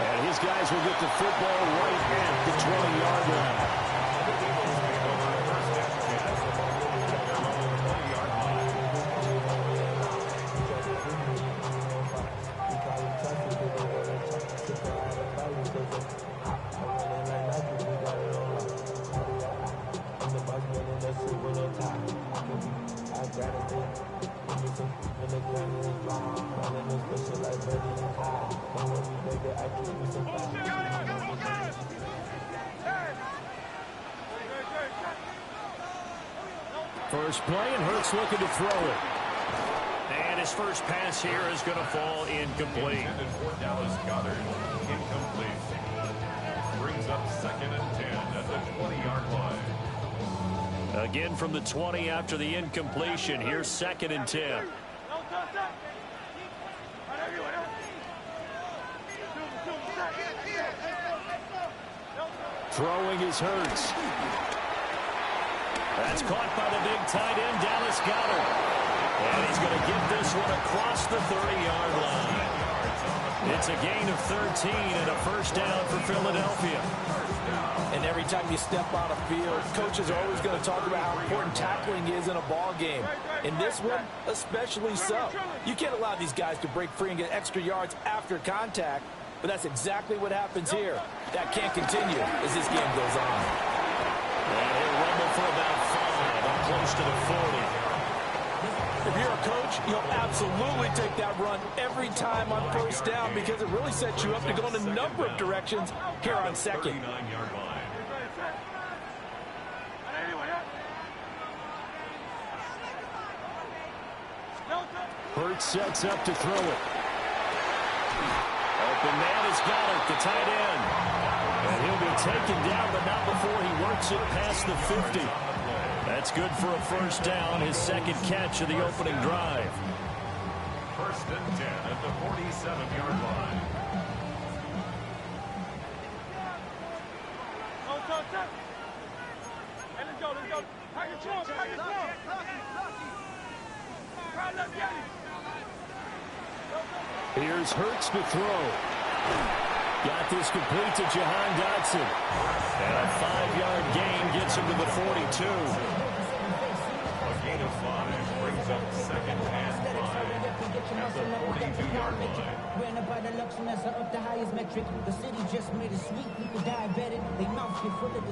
And his guys will get the football right at the 20-yard line. First play, and Hurts looking to throw it. And his first pass here is going to fall incomplete. Intended for Dallas Goedert, incomplete. Brings up 2nd and 10 at the 20-yard line. Again from the 20 after the incompletion. Here's 2nd and 10. Throwing is Hurts. That's caught by the big tight end, Dallas Goedert. And he's going to get this one across the 30-yard line. It's a gain of 13 and a first down for Philadelphia. And every time you step on a field, coaches are always going to talk about how important tackling is in a ball game. In this one, especially so. You can't allow these guys to break free and get extra yards after contact, but that's exactly what happens here. That can't continue as this game goes on. And he'll rumble for about 5 up close to the 40. If you're a coach, you'll absolutely take that run every time on first down because it really sets you up to go in a number of directions here on second. 39-yard line. Hurts sets up to throw it. Open man has got it, the tight end. And he'll be taken down, but not before he works it past the 50. That's good for a first down, his second catch of the opening drive. 1st and 10 at the 47-yard line. Here's Hurts to throw. Got this complete to Jahan Dotson. And a 5-yard gain gets him to the 42. A gain of 5 brings up 2nd and 5 at the 42-yard line.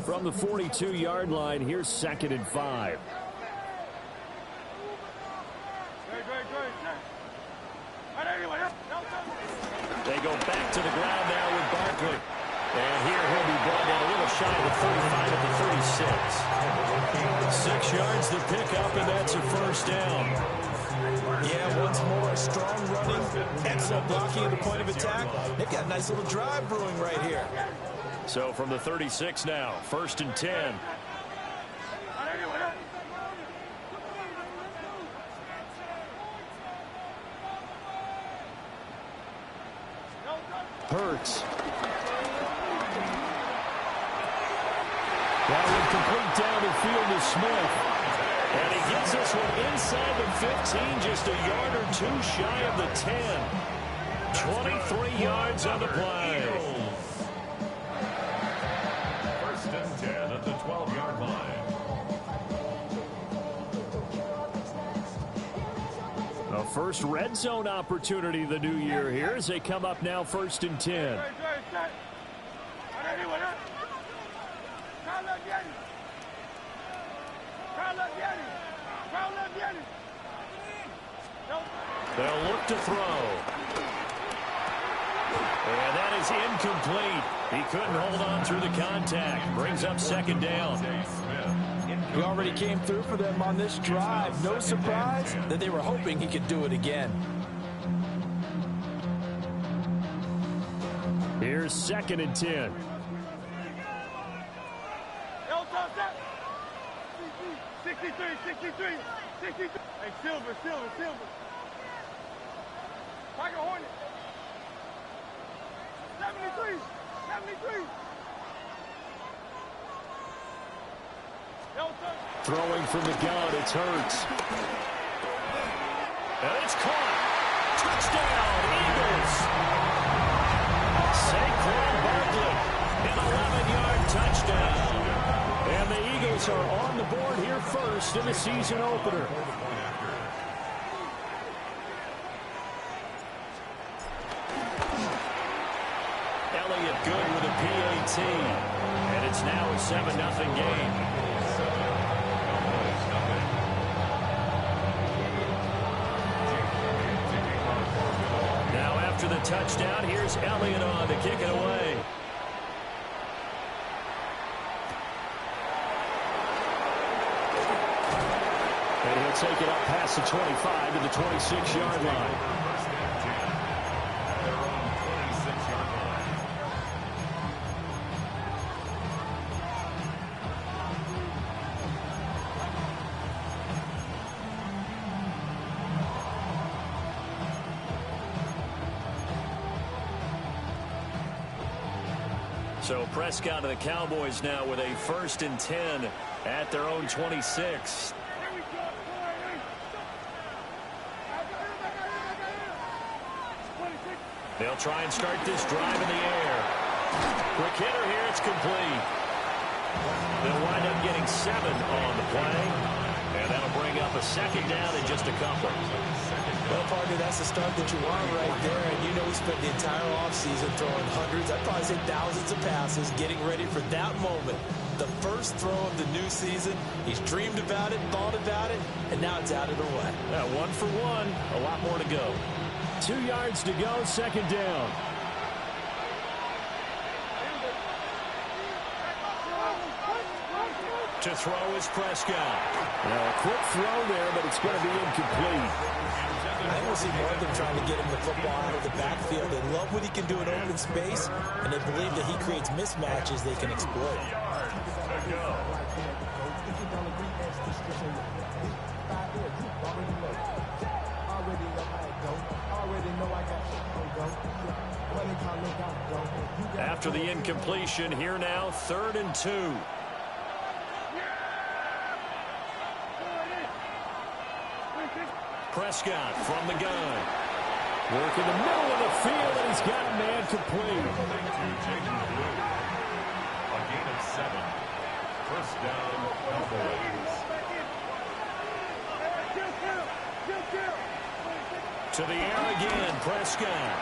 From the 42-yard line, here's 2nd and 5. They go back to the ground now with Barkley. And here he'll be brought down a little shy of the 35 at the 36. 6 yards to pick up, and that's a first down. Yeah, once more, a strong running, excellent blocking at the point of attack. They've got a nice little drive brewing right here. So from the 36 now, 1st and 10. Hurts. That one complete down the field to Smith. And he gets this one inside the 15, just a yard or 2 shy of the 10. 23 yards on the play. 1st and 10 at the 12-yard line. A first red zone opportunity the new year here as they come up now 1st and 10. They'll look to throw. And that is incomplete. He couldn't hold on through the contact. Brings up 2nd down. He already came through for them on this drive. No surprise that they were hoping he could do it again. Here's 2nd and 10. Hey, Silver. Tiger Hornet. 73. Throwing from the gun, it's Hurts. And it's caught. Touchdown, Eagles. first in the season opener. Elliott good with a PAT. And it's now a 7-0 game. Now after the touchdown, here's Elliott on to kick it away. And he'll take it up past the 25 to the 26-yard line. So Prescott of the Cowboys now with a 1st and 10 at their own 26. They'll try and start this drive in the air. Quick hitter here, it's complete. They'll wind up getting 7 on the play. And that'll bring up a 2nd down in just a couple. Well, partner, that's the start that you want right there. And you know we spent the entire offseason throwing hundreds, I'd probably say thousands of passes, getting ready for that moment. The first throw of the new season. He's dreamed about it, thought about it, and now it's out of the way. Yeah, 1 for 1. A lot more to go. 2 yards to go, 2nd down. To throw is Prescott. Now a quick throw there, but it's going to be incomplete. I want to see more of them trying to get him the football out of the backfield. They love what he can do in open space, and they believe that he creates mismatches they can exploit. After the incompletion, here now, 3rd and 2. Prescott from the gun. Work in the middle of the field, and he's got a man complete. A gain of 7. 1st down, Cowboys. To the air again, Prescott.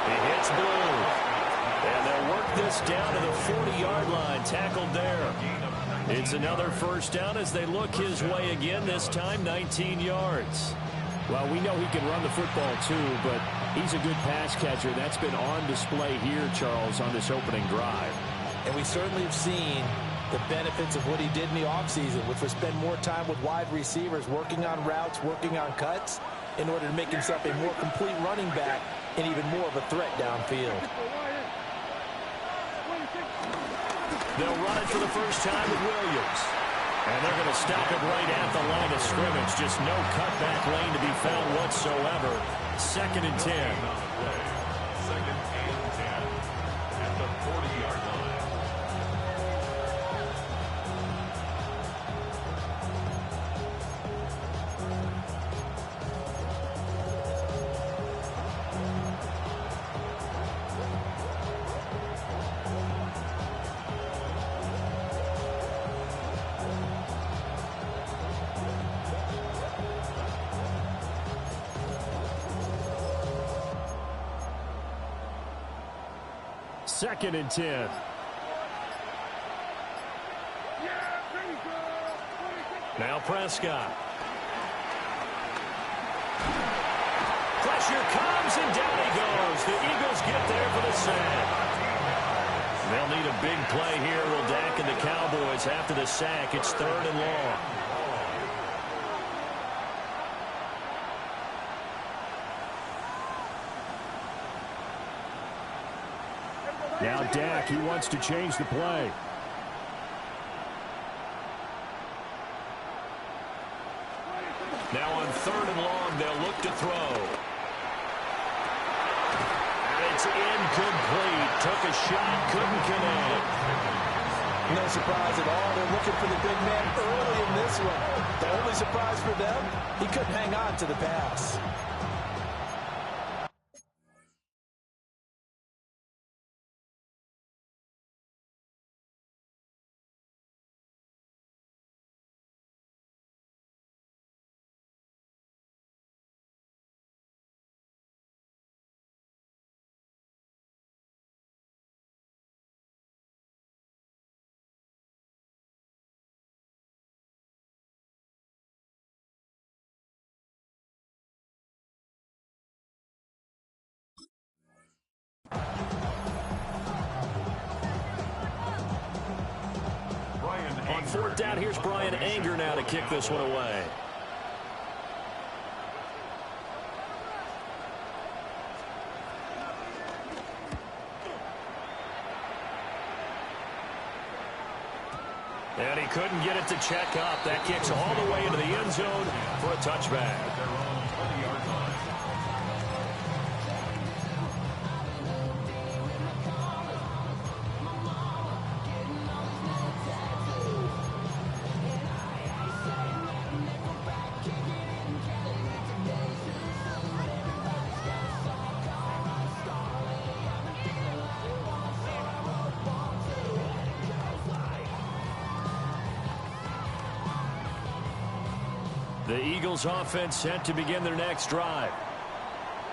He hits Blue. And they'll work this down to the 40-yard line, tackled there. It's another 1st down as they look his way again, this time 19 yards. Well, we know he can run the football too, but he's a good pass catcher. That's been on display here, Charles, on this opening drive. And we certainly have seen the benefits of what he did in the offseason, which was spend more time with wide receivers, working on routes, working on cuts, in order to make himself a more complete running back and even more of a threat downfield. They'll run it for the first time with Williams. And they're going to stop it right at the line of scrimmage. Just no cutback lane to be found whatsoever. 2nd and 10. 2nd and 10 at the 40-yard line. Second and 10. Now Prescott. Pressure comes, and down he goes. The Eagles get there for the sack. They'll need a big play here, will Dak and the Cowboys after the sack. It's 3rd and long. Now Dak, he wants to change the play. Now on 3rd and long, they'll look to throw. And it's incomplete. Took a shot, couldn't connect. No surprise at all. They're looking for the big man early in this one. The only surprise for them, he couldn't hang on to the pass. fourth down. Here's Brian Anger now to kick this one away. And he couldn't get it to check up. That kicks all the way into the end zone for a touchback. The Eagles offense set to begin their next drive.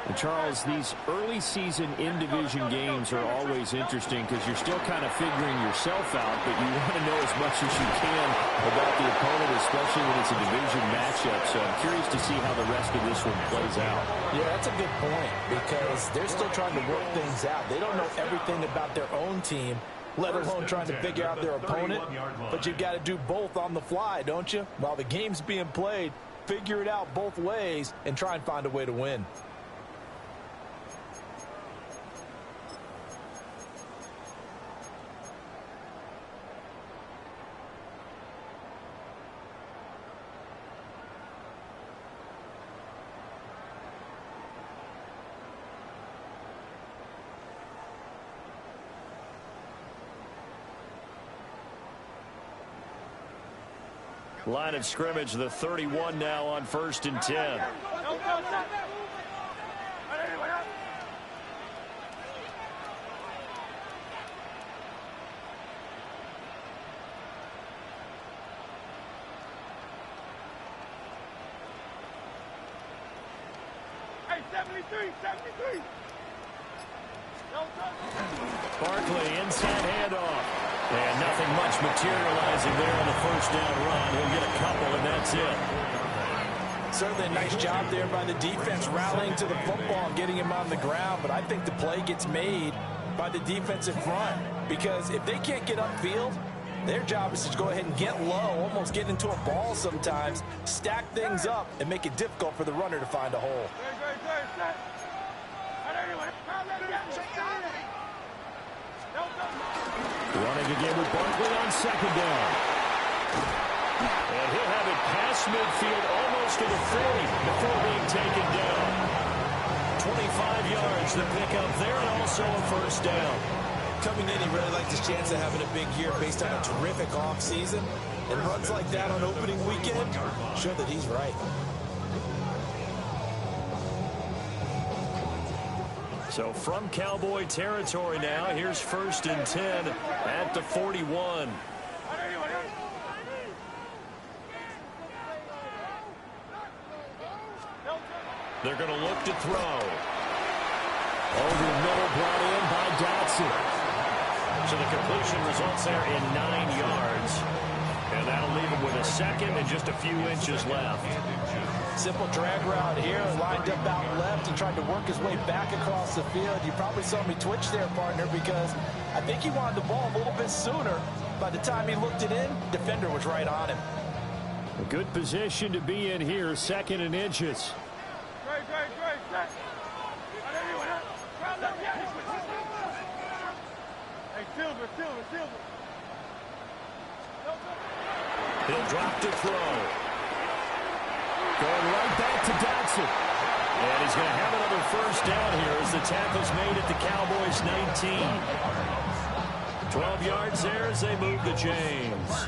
And Charles, these early season in-division games are always interesting because you're still kind of figuring yourself out, but you want to know as much as you can about the opponent, especially when it's a division matchup. So I'm curious to see how the rest of this one plays out. Yeah, that's a good point because they're still trying to work things out. They don't know everything about their own team, let alone trying to figure out their opponent. But you've got to do both on the fly, don't you? While the game's being played, figure it out both ways and try and find a way to win. Line of scrimmage, the 31 now on 1st and 10. Hey, 73. Barkley, inside handoff. And nothing much materializing there on the first down run. He'll get a couple, and that's it. Certainly a nice job there by the defense rallying to the football and getting him on the ground. But I think the play gets made by the defensive front because if they can't get upfield, their job is to go ahead and get low, almost get into a ball sometimes, stack things up, and make it difficult for the runner to find a hole. Running again with Barkley on 2nd down. And he'll have it past midfield almost to the 40 before being taken down. 25 yards the pickup there and also a 1st down. Coming in, he really liked his chance of having a big year based on a terrific offseason. And runs like that on opening weekend show that he's right. So from Cowboy territory now, here's 1st and 10 at the 41. They're going to look to throw. Over the middle, brought in by Dotson. So the completion results there in 9 yards. And that'll leave him with a second and just a few inches left. Simple drag route here, lined up out left and tried to work his way back across the field. You probably saw me twitch there, partner, because I think he wanted the ball a little bit sooner. By the time he looked it in, defender was right on him. A good position to be in here, 2nd and inches. Hey, Silver. He'll drop to throw. Going right back to Dotson. And he's going to have another 1st down here as the tackle's made at the Cowboys' 19. 12 yards there as they move the chains.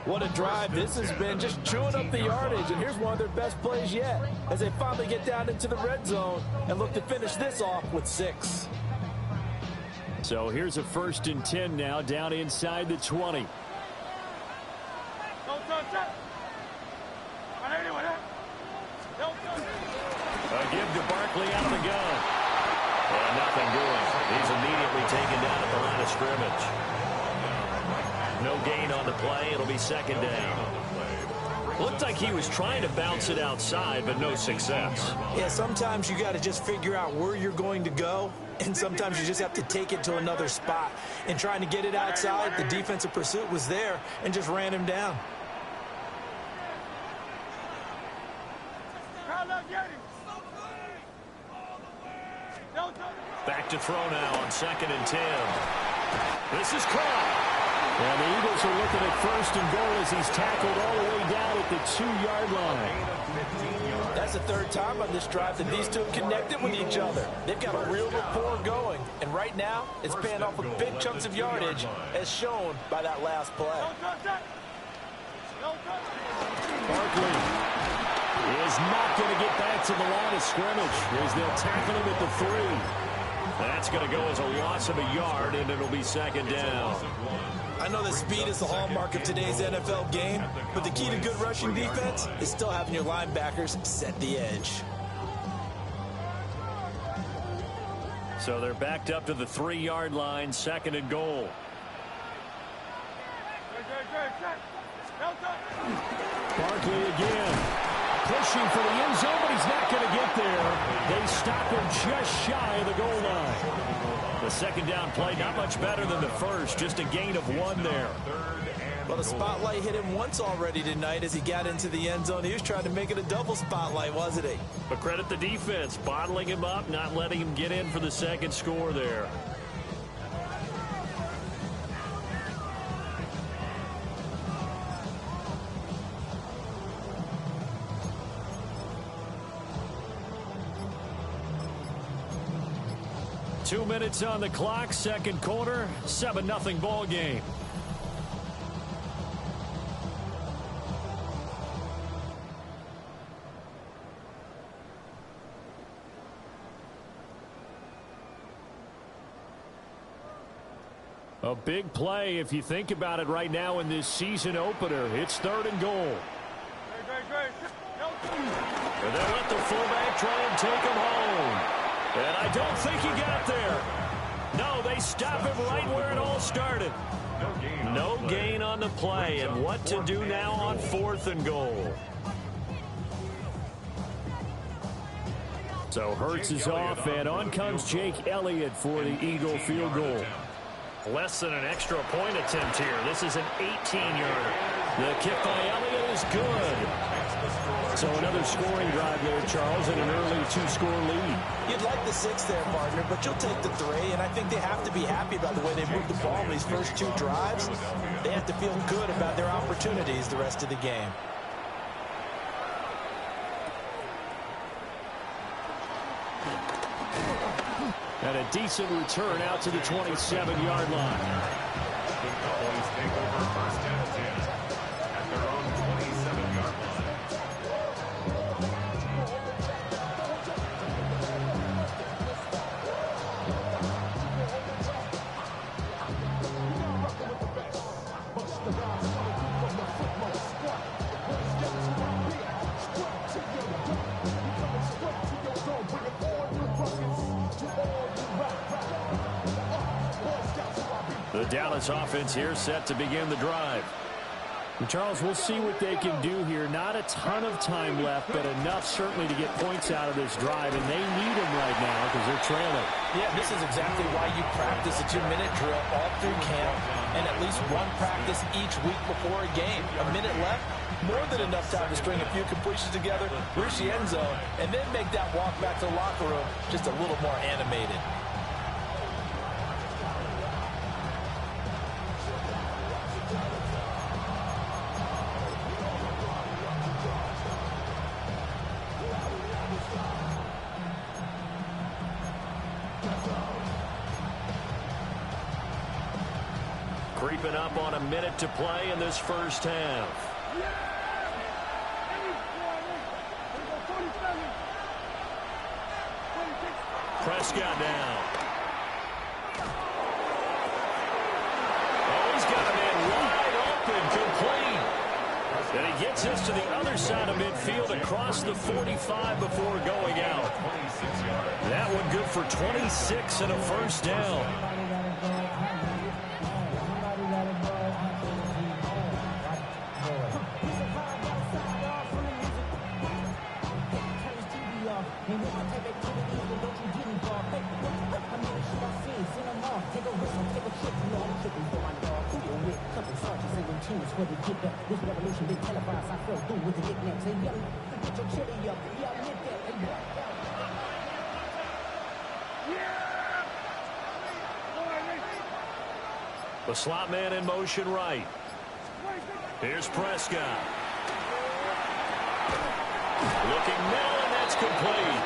What a drive. This has been just chewing up the yardage, and here's one of their best plays yet as they finally get down into the red zone and look to finish this off with 6. So here's a 1st and 10 now down inside the 20. A give to Barkley out of the gun. And nothing doing. He's immediately taken down at the line of scrimmage. No gain on the play. It'll be 2nd down. Looked like he was trying to bounce it outside, but no success. Yeah, sometimes you got to just figure out where you're going to go And sometimes you just have to take it to another spot. And trying to get it outside, the defensive pursuit was there and just ran him down. Back to throw now on 2nd and 10. This is caught. And the Eagles are looking at 1st and goal as he's tackled all the way down at the 2-yard line. That's the 3rd time on this drive that these two have connected with each other. They've got a real rapport going. And right now, it's paying off with big chunks of yardage, as shown by that last play. Barkley is not going to get back to the line of scrimmage as they'll tackle him at the 3. That's going to go as a loss of a yard, and it'll be 2nd down. I know that speed is the hallmark of today's NFL game, but the key to good rushing defense is still having your linebackers set the edge. So they're backed up to the 3-yard line, 2nd and goal. Barkley again. Pushing for the end zone, but he's not going to get there. They stop him just shy of the goal line. The 2nd down play, not much better than the first, just a gain of 1 there. Well, the spotlight hit him once already tonight as he got into the end zone. He was trying to make it a double spotlight, wasn't he? But credit the defense, bottling him up, not letting him get in for the 2nd score there. Two minutes on the clock, 2nd quarter, 7-0 ball game. A big play if you think about it right now in this season opener. It's 3rd and goal. And they'll let the fullback try and take him home. And I don't think he got there. No, they stop him right where it all started. No gain on the play. And what to do now on 4th and goal. So Hurts is off, and on comes Jake Elliott for the Eagle field goal. Less than an extra point attempt here. This is an 18-yarder. The kick by Elliott is good. So another scoring drive there, Charles, and an early 2-score lead. You'd like the 6 there, partner, but you'll take the 3, and I think they have to be happy about the way they moved the ball in these first 2 drives. They have to feel good about their opportunities the rest of the game. And a decent return out to the 27-yard line. The Cowboys take over 1st and 10 at their own 27-yard line. The Dallas offense here set to begin the drive. And Charles, we'll see what they can do here. Not a ton of time left, but enough certainly to get points out of this drive, and they need them right now because they're trailing. Yeah, this is exactly why you practice a 2-minute drill all through camp and at least one practice each week before a game. A minute left, more than enough time to string a few completions together, reach the end zone, and then make that walk back to the locker room just a little more animated. Creeping up on a minute to play in this first half. Prescott down. Oh, he's got a man wide open, complete. And he gets us to the other side of midfield across the 45 before going out. That one good for 26 and a first down. teams for the get back. This revolution been televised. I fell through with the knickknacks. Hey, yo, get your chili up. Yeah, I admit that. Hey, The slot man in motion right. Here's Prescott. Looking middle, and that's complete.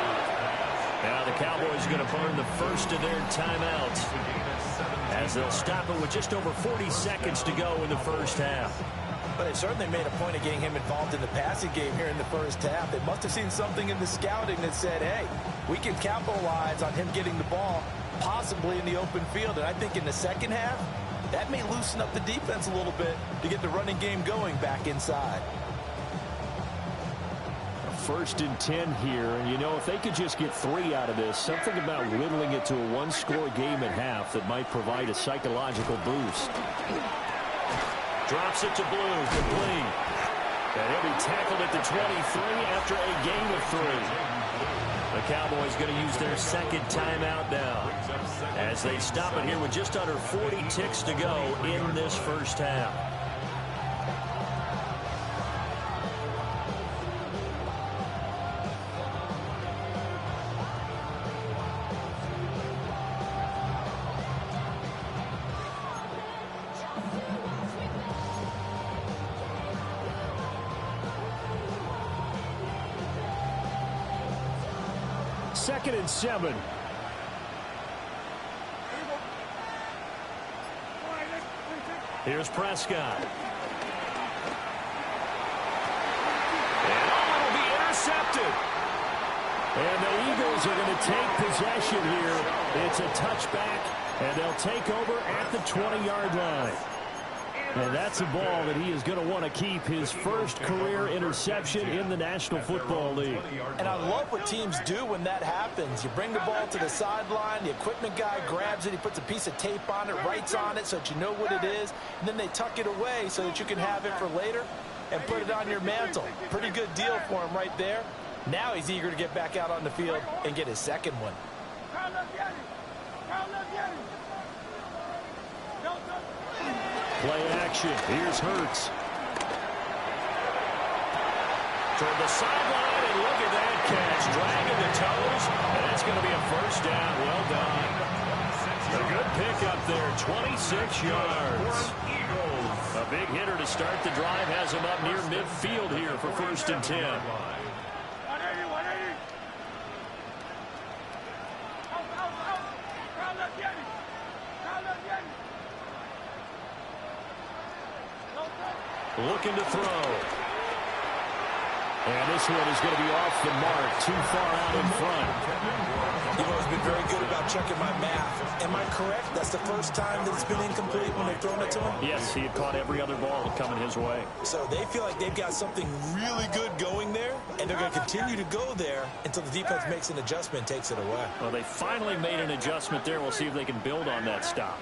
Now the Cowboys are going to burn the first of their timeouts as they'll stop it with just over 40 seconds to go in the first half. But they certainly made a point of getting him involved in the passing game here in the first half. They must have seen something in the scouting that said, hey, we can capitalize on him getting the ball possibly in the open field. And I think in the second half, that may loosen up the defense a little bit to get the running game going back inside. 1st and 10 here, and you know, if they could just get 3 out of this, something about whittling it to a one-score game at half that might provide a psychological boost. Drops it to Blue, complete. And he'll be tackled at the 23 after a gain of 3. The Cowboys going to use their second timeout now as they stop it here with just under 40 ticks to go in this first half. Second and 7. Here's Prescott. And it'll be intercepted. And the Eagles are going to take possession here. It's a touchback, and they'll take over at the 20-yard line. And that's a ball that he is going to want to keep, his first career interception in the National Football League. And I love what teams do when that happens. You bring the ball to the sideline, the equipment guy grabs it, he puts a piece of tape on it, writes on it so that you know what it is, and then they tuck it away so that you can have it for later and put it on your mantle. Pretty good deal for him right there. Now he's eager to get back out on the field and get his second one. Play action. Here's Hurts. Toward the sideline, and look at that catch. Dragging the toes, and that's going to be a first down. Well done. A good pickup there, 26 yards. A big hitter to start the drive has him up near midfield here for 1st and 10. Looking to throw. And this one is going to be off the mark, too far out in front. You've always been very good about checking my math. Am I correct? That's the first time that it's been incomplete when they've thrown it to him? Yes, he had caught every other ball coming his way. So they feel like they've got something really good going there, and they're going to continue to go there until the defense makes an adjustment and takes it away. Well, they finally made an adjustment there. We'll see if they can build on that stop.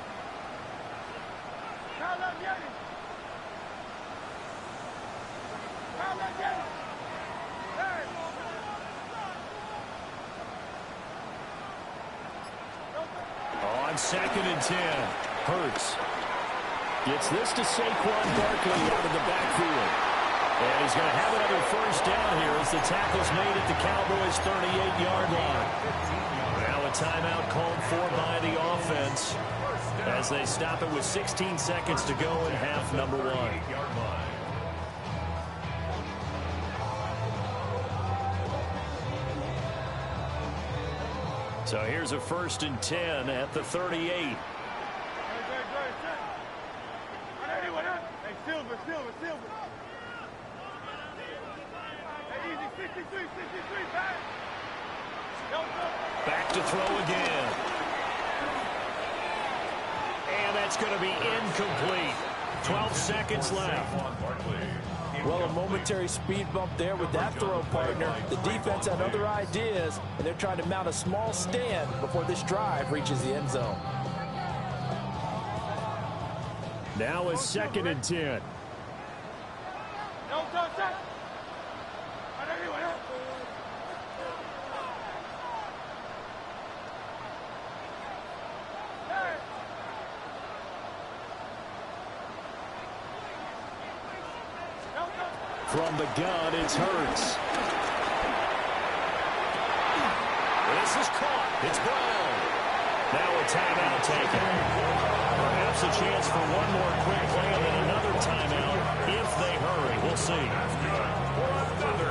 On 2nd and 10, Hurts gets this to Saquon Barkley out of the backfield. And he's going to have another first down here as the tackle's made at the Cowboys' 38-yard line. Now a timeout called for by the offense as they stop it with 16 seconds to go in half number 1. So here's a 1st and 10 at the 38. Hey, Silver. Hey, easy, 63, back. Back to throw again. And that's going to be incomplete. 12 seconds left. Well, a momentary speed bump there with that throw, partner. The defense had other ideas, and they're trying to mount a small stand before this drive reaches the end zone. Now a 2nd and 10. From the gun, it's Hurts. This is caught. It's Brown. Now a timeout taken. Perhaps a chance for one more quick play and then another timeout if they hurry. We'll see.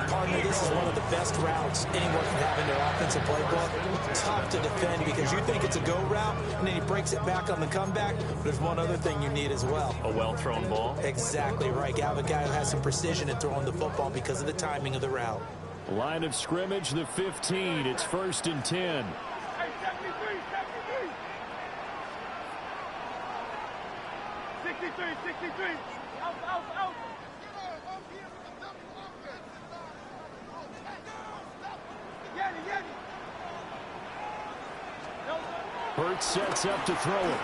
Partner, this is one of the best routes anyone can have in their offensive playbook. Tough to defend because you think it's a go route, and then he breaks it back on the comeback. There's one other thing you need as well. A well-thrown ball. Exactly right. You have a guy who has some precision in throwing the football because of the timing of the route. Line of scrimmage, the 15. It's 1st and 10. Hey, 73, 73. 63. Out. Hurts sets up to throw it.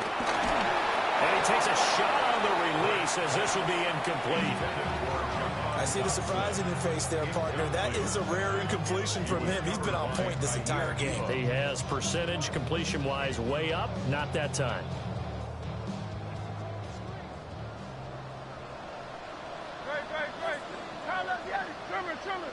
And he takes a shot on the release as this will be incomplete. I see the surprise in your face there, partner. That is a rare incompletion from him. He's been on point this entire game. He has percentage completion-wise way up. Not that time. Great. Trimmer.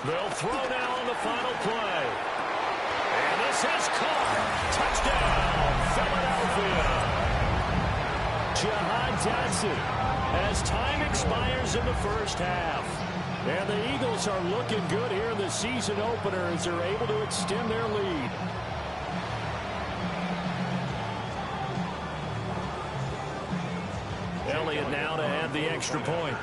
They'll throw now on the final play. And this is caught. Touchdown, Philadelphia. Jihad Dotson as time expires in the first half. And the Eagles are looking good here in the season opener as they're able to extend their lead. Elliott now to add the extra point.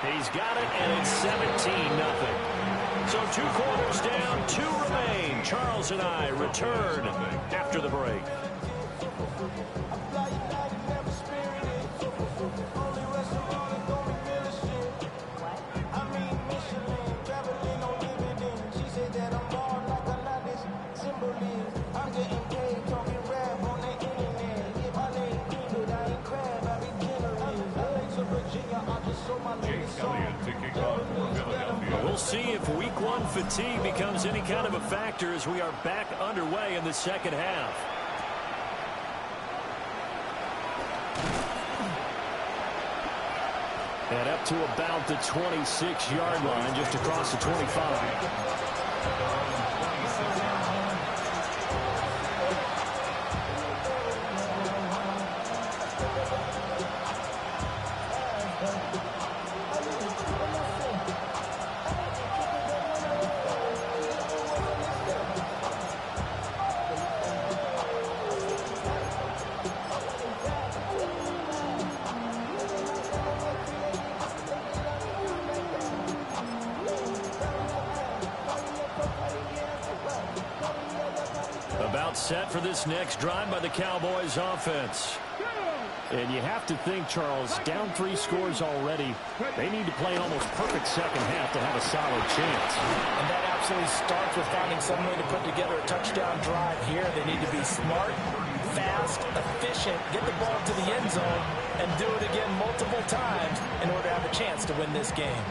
He's got it, and it's 17-0. So 2 quarters down, 2 remain. Charles and I return after the break. We'll see if week 1 fatigue becomes any kind of a factor as we are back underway in the second half. And up to about the 26-yard line, just across the 25. Set for this next drive by the Cowboys offense. And you have to think, Charles, down 3 scores already. They need to play an almost perfect second half to have a solid chance. And that absolutely starts with finding some way to put together a touchdown drive here. They need to be smart, fast, efficient, get the ball to the end zone, and do it again multiple times in order to have a chance to win this game.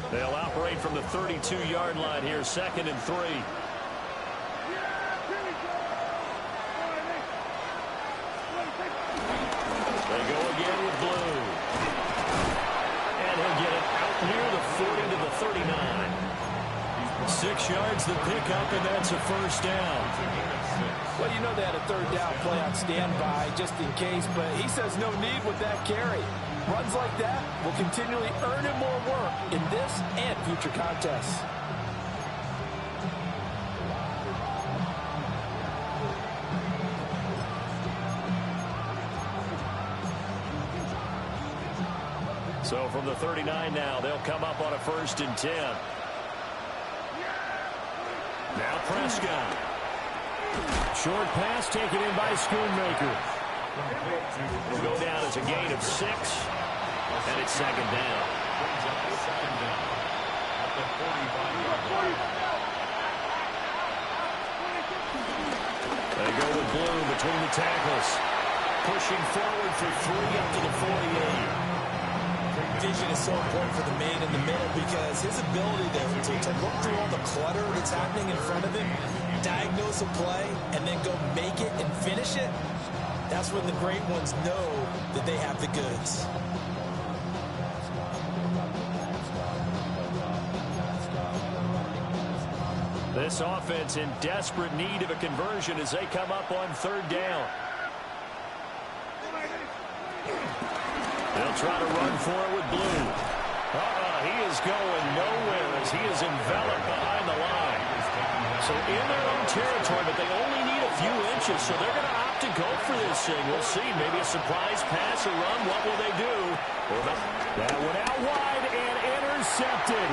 They'll operate from the 32-yard line here, 2nd and 3. They go again with Blue. And he'll get it out near the 40 to the 39. 6 yards the pickup, and that's a first down. Well, you know they had a 3rd down play on standby just in case, but he says no need with that carry. Runs like that will continually earn him more work in this and future contests. So from the 39 now, they'll come up on a 1st and 10. Now Prescott. Short pass taken in by Schoonmaker. Will go down as a gain of 6. And it's 2nd down. They go with Bloom between the tackles. Pushing forward for 3 up to the 48. Vision is so important for the man in the middle because his ability to look through all the clutter that's happening in front of him, diagnose a play, and then go make it and finish it, that's when the great ones know that they have the goods. This offense in desperate need of a conversion as they come up on 3rd down. They'll try to run for it with Blue. He is going nowhere as he is enveloped behind the line. So in their own territory, but they only need a few inches, so they're going to opt to go for this thing. We'll see. Maybe a surprise pass or run. What will they do? That went out wide and intercepted.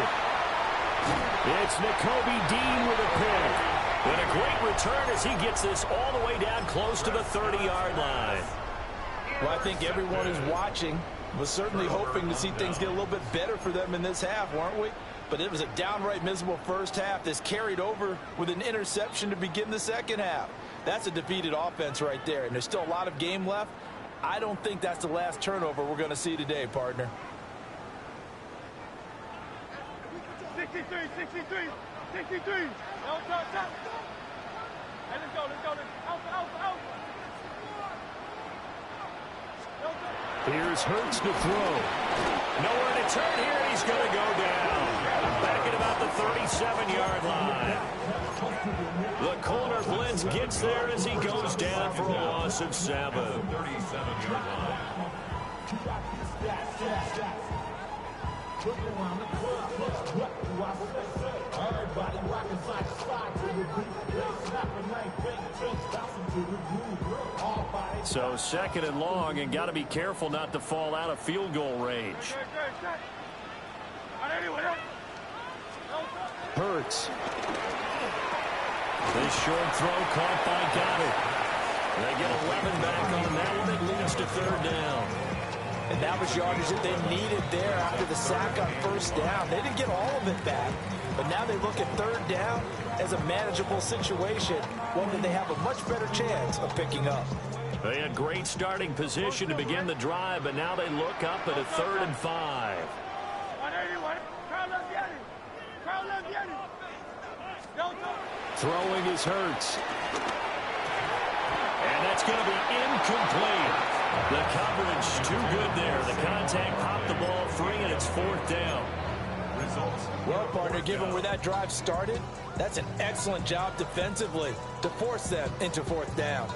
It's Nakobe Dean with a pick. And a great return as he gets this all the way down close to the 30-yard line. Well, I think everyone who's watching was certainly hoping to see things get a little bit better for them in this half, weren't we? But it was a downright miserable first half. This carried over with an interception to begin the second half. That's a defeated offense right there, and there's still a lot of game left. I don't think that's the last turnover we're going to see today, partner. 63, 63, 63. No, stop, stop. Hey, let's go. Out. Here's Hurts to throw. Nowhere to turn here, and he's going to go down. Back at about the 37-yard line. The corner blitz gets there as he goes down for a loss of 7. 37-yard line. So 2nd and long, and got to be careful not to fall out of field goal range. Hurts. This short throw caught by Goddard. They get 11 back on that one. It leads to 3rd down. And that was yardage that they needed there after the sack on 1st down. They didn't get all of it back, but now they look at 3rd down as a manageable situation, one that they have a much better chance of picking up. They had great starting position to begin the drive, but now they look up at a 3rd and 5. Throwing is Hurts. And that's going to be incomplete. The coverage too good there. The contact popped the ball free, and it's 4th down. Well, partner, given where that drive started, that's an excellent job defensively to force them into 4th down.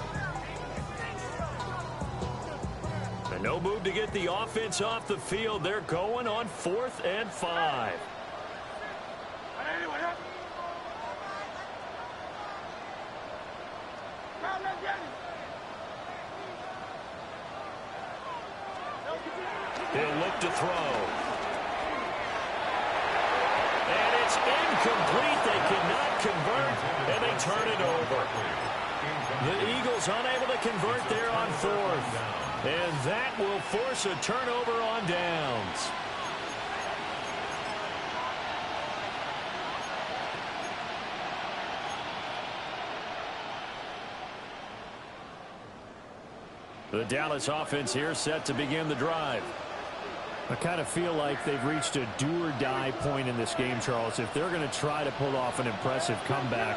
And no move to get the offense off the field. They're going on 4th and 5. He'll look to throw. And it's incomplete. They cannot convert, and they turn it over. The Eagles unable to convert there on 4th. And that will force a turnover on downs. The Dallas offense here set to begin the drive. I kind of feel like they've reached a do-or-die point in this game, Charles. If they're going to try to pull off an impressive comeback,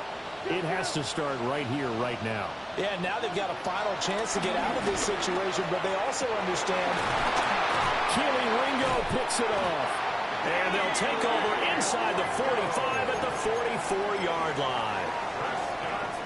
it has to start right here, right now. Yeah, now they've got a final chance to get out of this situation, but they also understand. Keely Ringo picks it off. And they'll take over inside the 45 at the 44-yard line.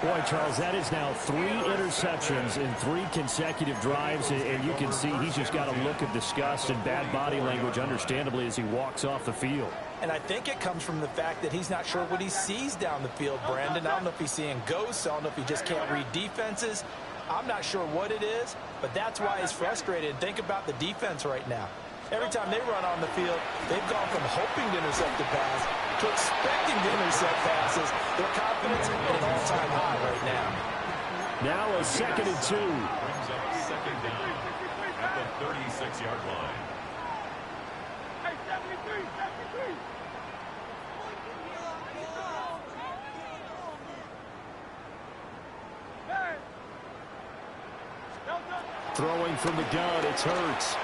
Boy, Charles, that is now 3 interceptions in 3 consecutive drives, and you can see he's just got a look of disgust and bad body language, understandably, as he walks off the field. And I think it comes from the fact that he's not sure what he sees down the field, Brandon. I don't know if he's seeing ghosts. I don't know if he just can't read defenses. I'm not sure what it is, but that's why he's frustrated. Think about the defense right now. Every time they run on the field, they've gone from hoping to intercept the pass to expecting to intercept passes. Their confidence at an all-time high right now. Now a 2nd and 2. Brings up second down at the 36-yard line. Hey, 73, 73. Hey. Throwing from the gun, it's Hurts.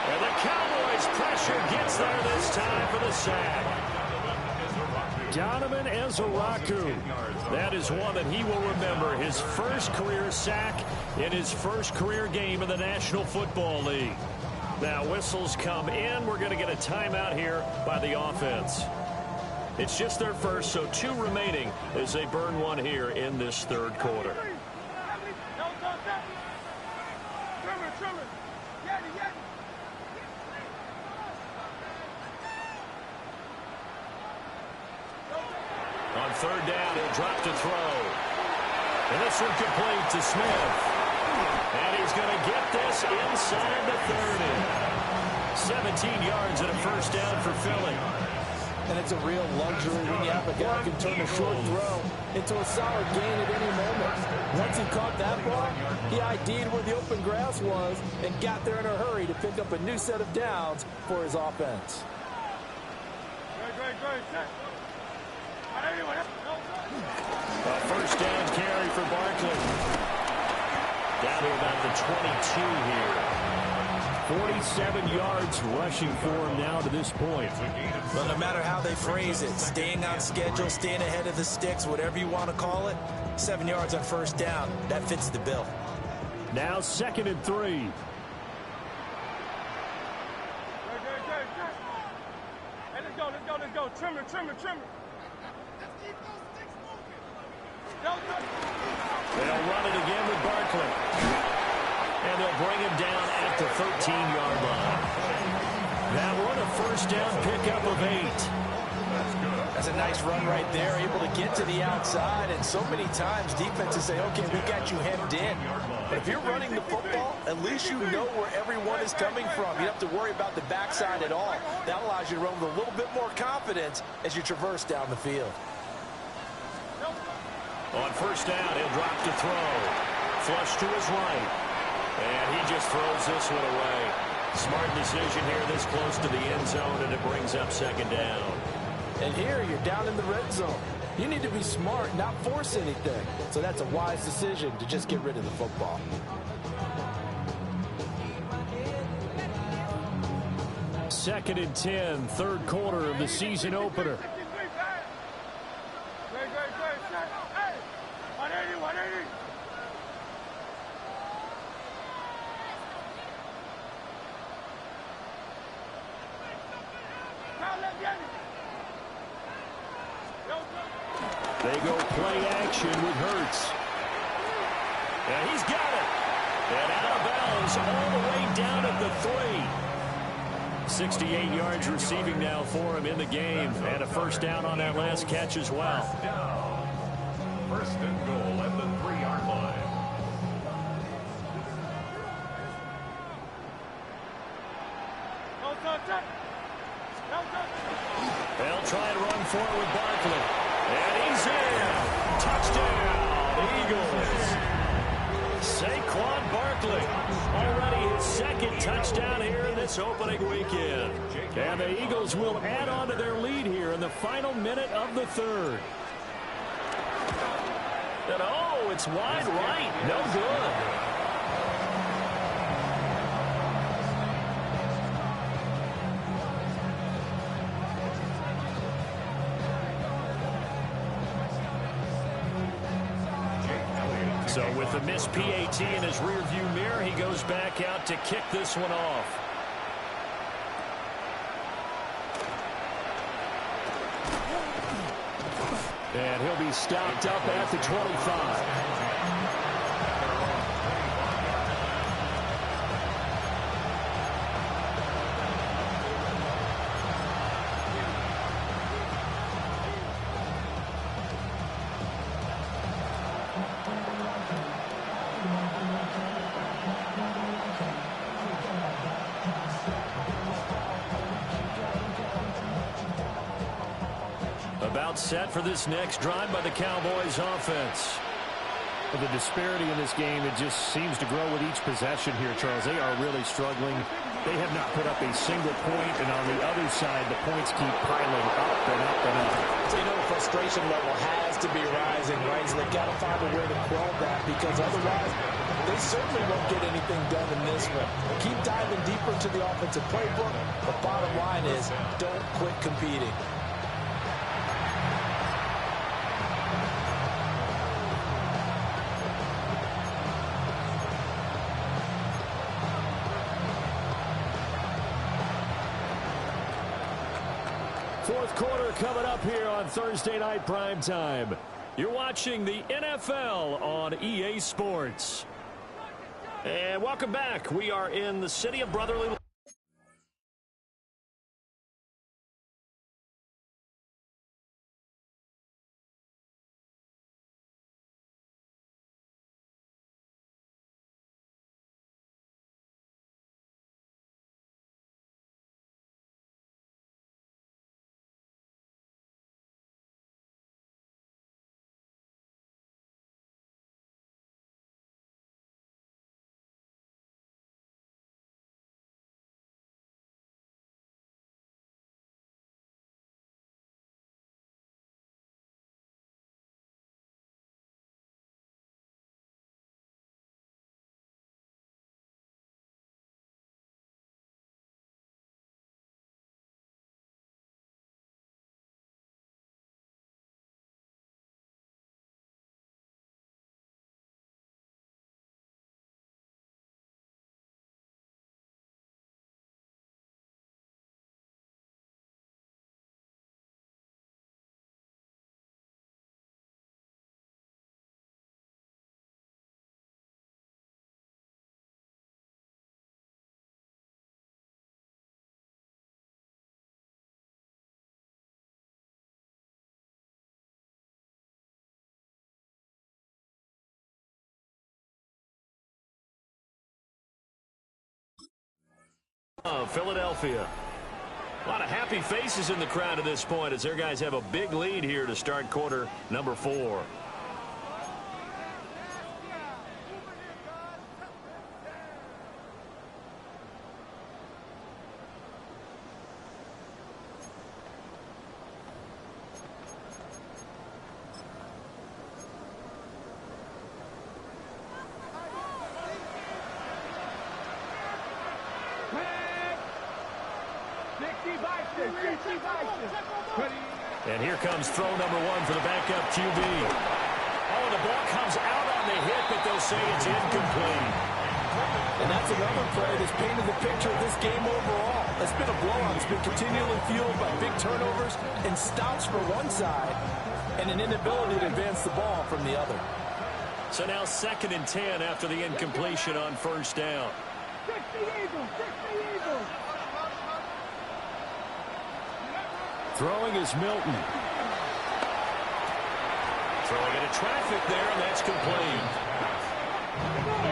And the Cowboys pressure gets there this time for the sack. Donovan Ezaraku. That is one that he will remember. His first career sack in his first career game in the National Football League. Now whistles come in. We're going to get a timeout here by the offense. It's just their first, so 2 remaining as they burn one here in this third quarter. On third down, he'll drop to throw. And this one complete to Smith. And he's going to get this inside the 30. 17 yards and a first down for Philly. And it's a real luxury when you have a guy who can turn a short throw into a solid gain at any moment. Once he caught that ball, he ID'd where the open grass was and got there in a hurry to pick up a new set of downs for his offense. A first down carry for Barkley. Down to about the 22 here. 47 yards rushing for him now to this point. But no matter how they phrase it, staying on schedule, staying ahead of the sticks, whatever you want to call it, 7 yards on first down, that fits the bill. Now 2nd and 3. Hey, let's go. Trimmer. They'll run it again with Barkley. And they'll bring him down at the 13-yard line. That one a first down pickup of 8. That's a nice run right there, able to get to the outside. And so many times defenses say, okay, we got you hemmed in. But if you're running the football, at least you know where everyone is coming from. You don't have to worry about the backside at all. That allows you to run with a little bit more confidence as you traverse down the field. On first down, he'll drop to throw. Flush to his right. And he just throws this one away. Smart decision here this close to the end zone, and it brings up 2nd down. And here you're down in the red zone. You need to be smart, not force anything. So that's a wise decision to just get rid of the football. Second and 10, third quarter of the season opener. Hey, 180. They go play action with Hurts. And he's got it. And out of bounds all the way down at the 3. 68 yards receiving now for him in the game. And a first down on that last catch as well. First and goal at the 3-yard line. They'll try and run for it with Barkley. And he's in. Touchdown, Eagles. Saquon Barkley, already his 2nd touchdown here in this opening weekend. And the Eagles will add on to their lead here in the final minute of the 3rd. And oh, it's wide right. No good. So with the missed PAT in his rearview mirror, he goes back out to kick this one off. And he'll be stopped up at the 25. timeout set for this next drive by the Cowboys offense. Well, the disparity in this game, it just seems to grow with each possession here, Charles. They are really struggling. They have not put up a single point, and on the other side, the points keep piling up and up and up. So, you know, the frustration level has to be rising, right? So they've got to find a way to quell that, because otherwise they certainly won't get anything done in this one. Keep diving deeper into the offensive playbook. The bottom line is don't quit competing. Fourth quarter coming up here on Thursday Night Primetime. You're watching the NFL on EA Sports. And welcome back. We are in the city of brotherly... Philadelphia. A lot of happy faces in the crowd at this point as their guys have a big lead here to start quarter number 4. And here comes throw number 1 for the backup QB. Oh, the ball comes out on the hit, but they'll say it's incomplete. And that's another play that's painted the picture of this game overall. It's been a blowout. It's been continually fueled by big turnovers and stops for one side and an inability to advance the ball from the other. So now 2nd and 10 after the incompletion on first down. Throwing is Milton. Throwing into traffic there, and that's complete.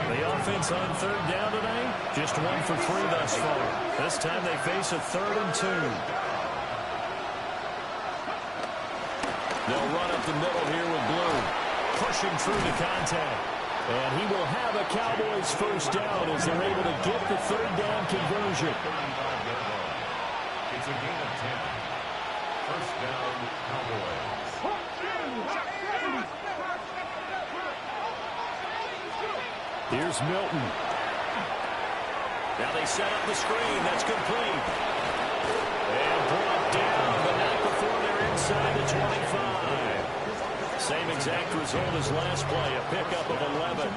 The offense on 3rd down today, just 1 for 3 thus far. This time they face a 3rd and 2. They'll run up the middle here with Blue, pushing through the contact. And he will have a Cowboys first down as they're able to get the 3rd down conversion. It's a gain of 10. First down, Cowboys. Here's Milton. Now they set up the screen. That's complete. And brought down, but not before they're inside the 25. Same exact result as last play, a pickup of 11.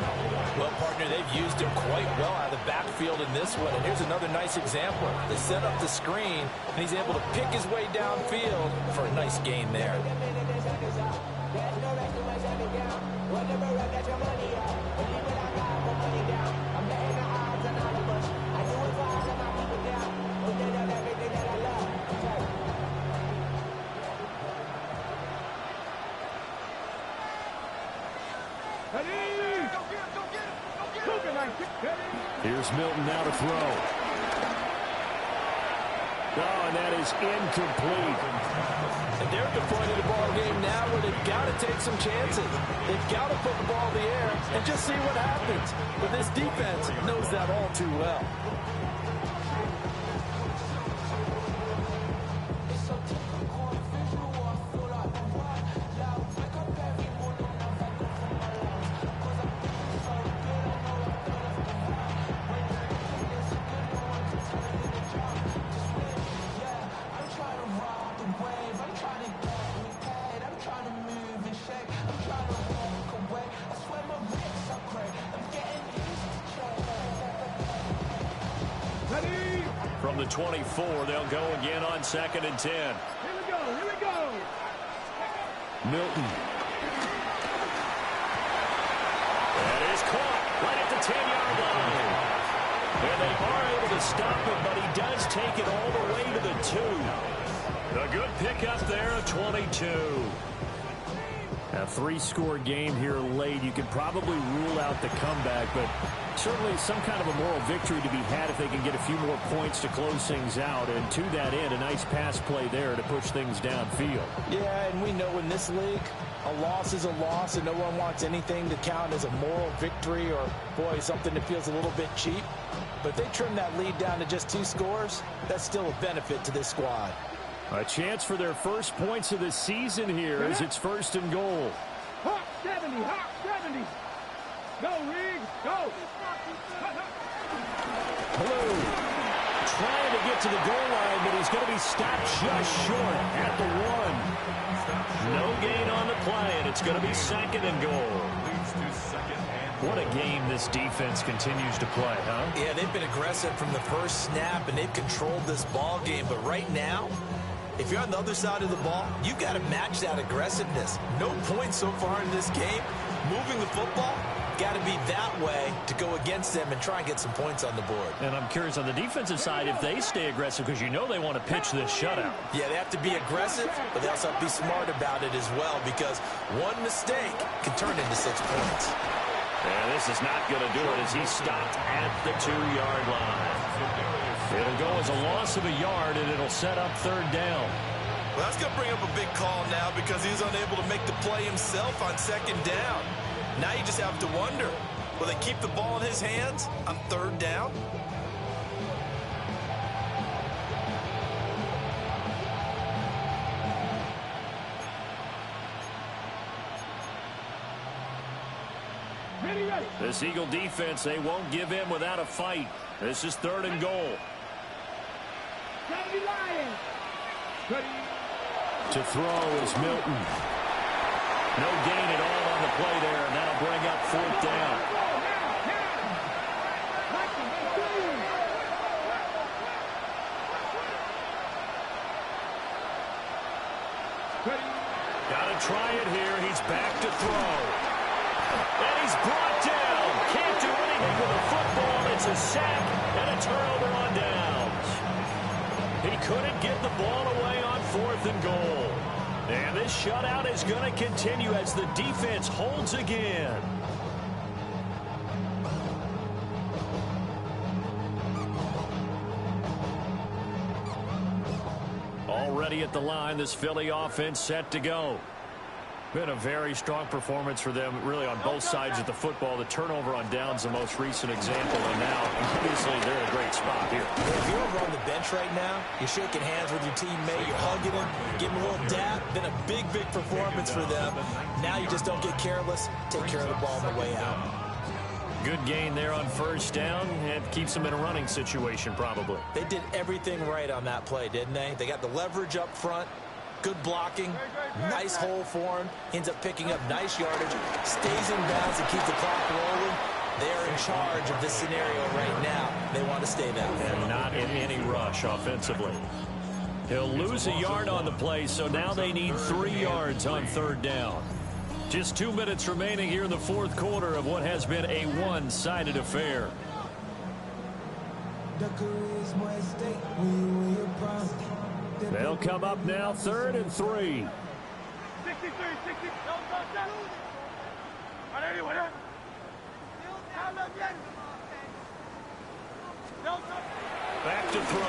Well, partner, they've used him quite well out of the backfield in this one. And here's another nice example. They set up the screen, and he's able to pick his way downfield for a nice gain there. Here's Milton now to throw. Oh, and that is incomplete. And they're at the point of the ball game now where they've got to take some chances. They've got to put the ball in the air and just see what happens. But this defense knows that all too well. From the 24, they'll go again on 2nd and 10. Here we go, here we go. Milton. That is caught right at the 10-yard line. And they are able to stop it, but he does take it all the way to the 2. A good pickup there, a 22. A 3-score game here late. You could probably rule out the comeback, but certainly some kind of a moral victory to be had if they can get a few more points to close things out. And to that end, a nice pass play there to push things downfield. Yeah, and we know in this league, a loss is a loss, and no one wants anything to count as a moral victory or, boy, something that feels a little bit cheap. But if they trim that lead down to just 2 scores, that's still a benefit to this squad. A chance for their first points of the season here as it's 1st and goal. Hawk 70, Hawk 70. Go, Riggs, go. Blue trying to get to the goal line, but he's going to be stopped just short at the 1. No gain on the play, and it's going to be 2nd and goal. What a game this defense continues to play, huh? Yeah, they've been aggressive from the first snap, and they've controlled this ball game. But right now, if you're on the other side of the ball, you've got to match that aggressiveness. No points so far in this game. Moving the football, got to be that way to go against them and try and get some points on the board. And I'm curious on the defensive side if they stay aggressive, because you know they want to pitch this shutout. Yeah, they have to be aggressive, but they also have to be smart about it as well, because one mistake can turn into 6 points. And this is not going to do it as he's stopped at the 2-yard line. It'll go as a loss of a yard, and it'll set up 3rd down. Well, that's going to bring up a big call now because he's unable to make the play himself on 2nd down. Now you just have to wonder, will they keep the ball in his hands on 3rd down? Ready, ready. This Eagle defense, they won't give in without a fight. This is 3rd and goal. 70 Lions. Ready. To throw is Milton. No gain at all on the play there, and that'll bring up 4th down. Got to try it here. He's back to throw. And he's brought down. Can't do anything with the football. It's a sack and a turnover on downs. He couldn't get the ball away on 4th and goal. And this shutout is going to continue as the defense holds again. Already at the line, this Philly offense set to go. Been a very strong performance for them, really, on both sides of the football. The turnover on downs, the most recent example, and now, obviously, they're in a great spot here. If you're over on the bench right now, you're shaking hands with your teammate, you're hugging him, giving him a little dap. Been a big, big performance for them. Now you just don't get careless. Take care of the ball on the way out. Good gain there on 1st down. It keeps them in a running situation, probably. They did everything right on that play, didn't they? They got the leverage up front. Good blocking, nice hole for him, ends up picking up nice yardage, stays in bounds and keeps the clock rolling. They're in charge of this scenario right now. They want to stay that way. And not in any rush offensively. He'll lose a yard on the play, so now they need 3 yards on 3rd down. Just 2 minutes remaining here in the 4th quarter of what has been a one-sided affair. They'll come up now, 3rd and 3. 63, 60. Back to throw.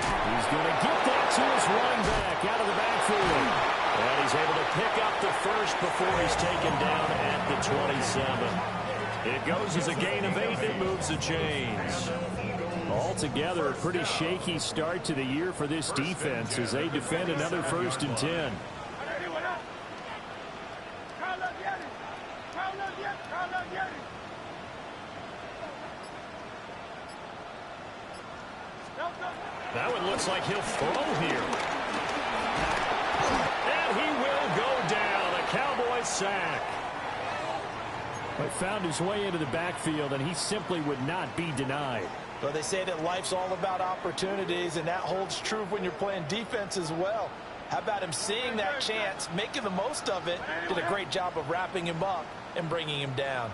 He's going to get that to his running back out of the backfield. And he's able to pick up the first before he's taken down at the 27. It goes as a gain of 8 and moves the chains. Altogether, a pretty shaky start to the year for this defense as they defend another 1st and 10. That one looks like he'll throw here. And he will go down. A Cowboys sack. But found his way into the backfield, and he simply would not be denied. Well, they say that life's all about opportunities, and that holds true when you're playing defense as well. How about him seeing that chance, making the most of it, did a great job of wrapping him up and bringing him down.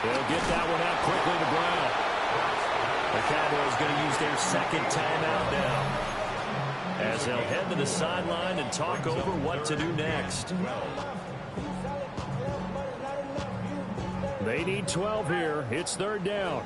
They'll get that one out quickly to Brown. The Cowboys going to use their second timeout now, as they'll head to the sideline and talk over what to do next. They need 12 here. It's 3rd down.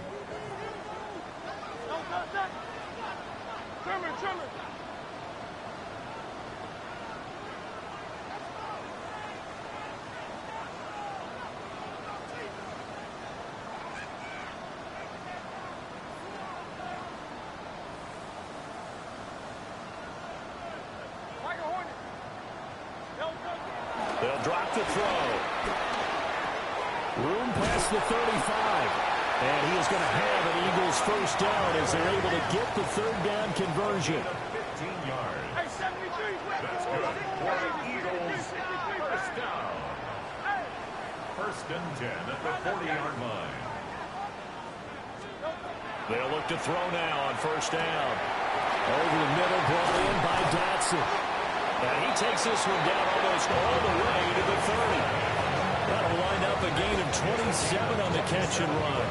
They'll drop the throw. Room past the 35. And he is going to have an Eagles 1st down as they're able to get the 3rd down conversion. 15 yards. That's good for the Eagles. 1st down. 1st and 10 at the 40-yard line. They'll look to throw now on 1st down. Over the middle, brought in by Dotson. And he takes this one down almost all the way to the 30. That'll wind up a gain of 27 on the catch and run.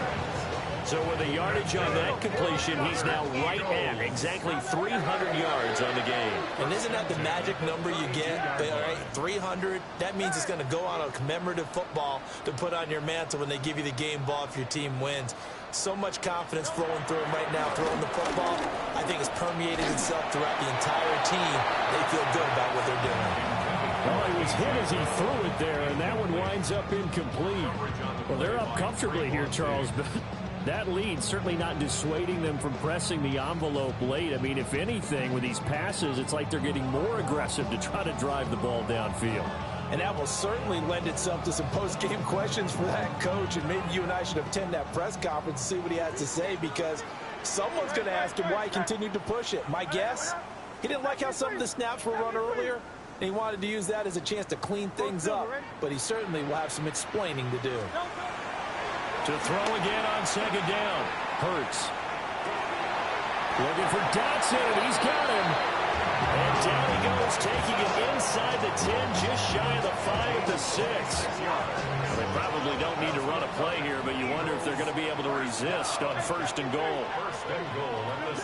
So with the yardage on that completion, he's now right at exactly 300 yards on the game. And isn't that the magic number you get? All right, 300. That means it's going to go on a commemorative football to put on your mantle when they give you the game ball if your team wins. So much confidence flowing through him right now, throwing the football. I think it's permeated itself throughout the entire team. They feel good about what they're doing. Well, he was hit as he threw it there, and that one winds up incomplete. Well, they're up comfortably here, Charles, but that lead certainly not dissuading them from pressing the envelope late. I mean, if anything, with these passes, it's like they're getting more aggressive to try to drive the ball downfield. And that will certainly lend itself to some post-game questions for that coach. And maybe you and I should attend that press conference and see what he has to say, because someone's going to ask him why he continued to push it. My guess, he didn't like how some of the snaps were run earlier, and he wanted to use that as a chance to clean things up. But he certainly will have some explaining to do. To throw again on 2nd down. Hurts. Looking for Dotson, and he's got him. And down he goes, taking it inside the 10, just shy of the 5 at the 6. They probably don't need to run a play here, but you wonder if they're going to be able to resist on 1st and goal.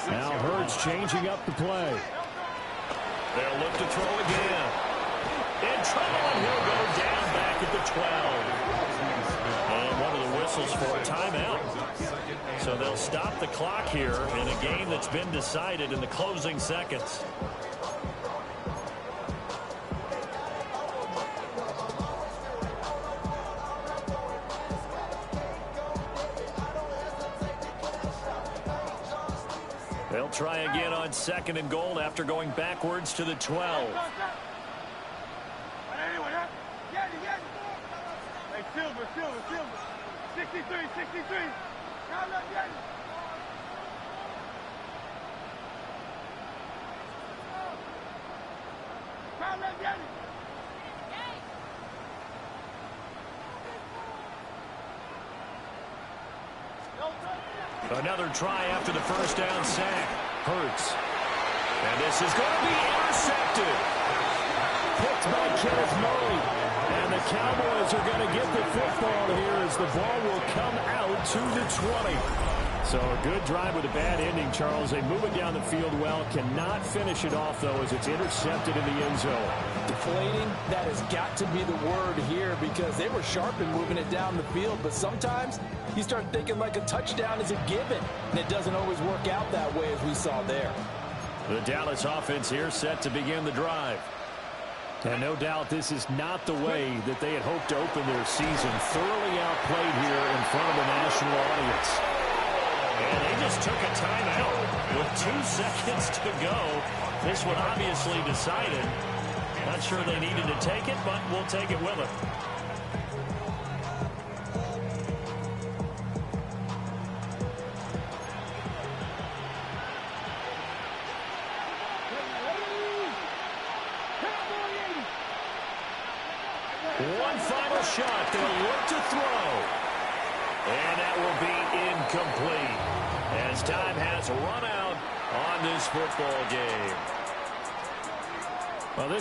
Now Hurts changing up the play. They'll look to throw again. In trouble, and he'll go down back at the 12. And one of the whistles for a timeout. So they'll stop the clock here in a game that's been decided in the closing seconds. They'll try again on 2nd and goal after going backwards to the 12. Hey, Silver. 63. Another try after the 1st down sack. Hurts. And this is going to be intercepted. Picked by Kenneth Murray. And the Cowboys are going to get the football here as the ball will come out to the 20. So a good drive with a bad ending, Charles. They move it down the field well. Cannot finish it off, though, as it's intercepted in the end zone. Deflating, that has got to be the word here because they were sharp in moving it down the field, but sometimes you start thinking like a touchdown is a given, and it doesn't always work out that way as we saw there. The Dallas offense here set to begin the drive. And no doubt this is not the way that they had hoped to open their season. Thoroughly outplayed here in front of a national audience. And they just took a timeout with 2 seconds to go. This one obviously decided. Not sure they needed to take it, but we'll take it with them. One final shot. They'll look to throw. And that will be incomplete as time has run out on this football game. Well, this